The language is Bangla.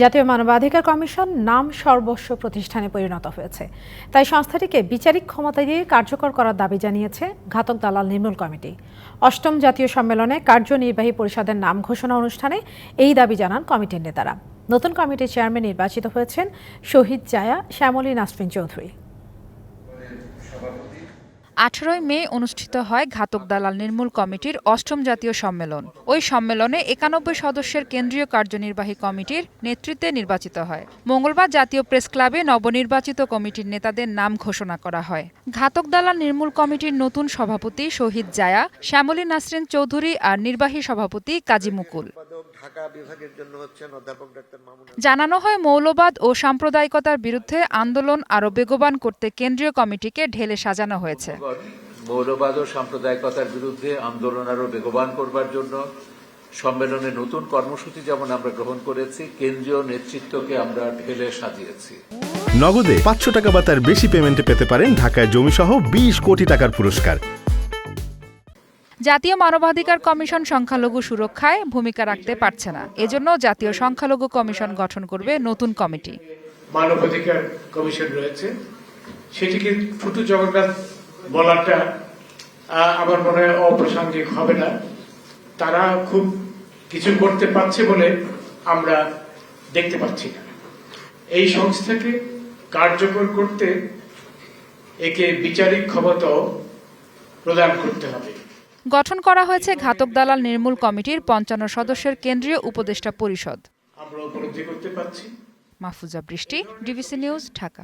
জাতীয় মানবাধিকার কমিশন নাম সর্বস্ব প্রতিষ্ঠানে পরিণত হয়েছে, তাই সংস্থাটিকে বিচারিক ক্ষমতা দিয়ে কার্যকর করার দাবি জানিয়েছে ঘাতক দালাল নির্মূল কমিটি। অষ্টম জাতীয় সম্মেলনে কার্যনির্বাহী পরিষদের নাম ঘোষণা অনুষ্ঠানে এই দাবি জানান কমিটির নেতারা। নতুন কমিটির চেয়ারম্যান নির্বাচিত হয়েছেন শহীদ জায়া শ্যামলী নাসরিন চৌধুরী। 18 মে অনুষ্ঠিত হয় ঘাতক দালাল নির্মূল কমিটির অষ্টম জাতীয় সম্মেলন। ওই সম্মেলনে 91 সদস্যের কেন্দ্রীয় কার্যনির্বাহী কমিটির নেতৃত্বে নির্বাচিত হয়। মঙ্গলবার জাতীয় প্রেস ক্লাবে নবনির্বাচিত কমিটির নেতাদের নাম ঘোষণা করা হয়। ঘাতক দালাল নির্মূল কমিটির নতুন সভাপতি শহীদ জায়া শ্যামলী নাসরিন চৌধুরী আর নির্বাহী সভাপতি কাজী মুকুল। জানানো হয়, মৌলবাদ ও সাম্প্রদায়িকতার বিরুদ্ধে আন্দোলন আরও বেগবান করতে কেন্দ্রীয় কমিটিকে ঢেলে সাজানো হয়েছে। মৌলবাদ ও সাম্প্রদায়িকতার বিরুদ্ধে আন্দোলন আরও বেগবান করবার জন্য সম্মেলনে নতুন কর্মসূচি যেমন আমরা গ্রহণ করেছি, কেন্দ্রীয় নেতৃত্বকে আমরা ঢেলে সাজিয়েছি। নগদে 500 টাকা বা তার বেশি পেমেন্টে পেতে পারেন ঢাকায় জমিসহ 20 কোটি টাকার পুরস্কার। জাতীয় মানবাধিকার কমিশন সংখ্যালঘু সুরক্ষায় ভূমিকা রাখতে পারছে না, এজন্য জাতীয় সংখ্যালঘু কমিশন গঠন করবে নতুন কমিটি। মানবাধিকার কমিশন রয়েছে, সেটিকে ছোট জগন্নাথ বলাটা আমার মনে হয় অপ্রাসঙ্গিক হবে না। তারা খুব কিছু করতে পারছে বলে আমরা দেখতে পাচ্ছি না। এই সংস্থাকে কার্যকর করতে একে বিচারিক ক্ষমতাও প্রদান করতে হবে। গঠন করা হয়েছে ঘাতক দালাল নির্মূল কমিটির 55 সদস্যের কেন্দ্রীয় উপদেষ্টা পরিষদ। আমরা উপলব্ধি করতে পারছি। মাহফুজা বৃষ্টি, ডিবিসি নিউজ, ঢাকা।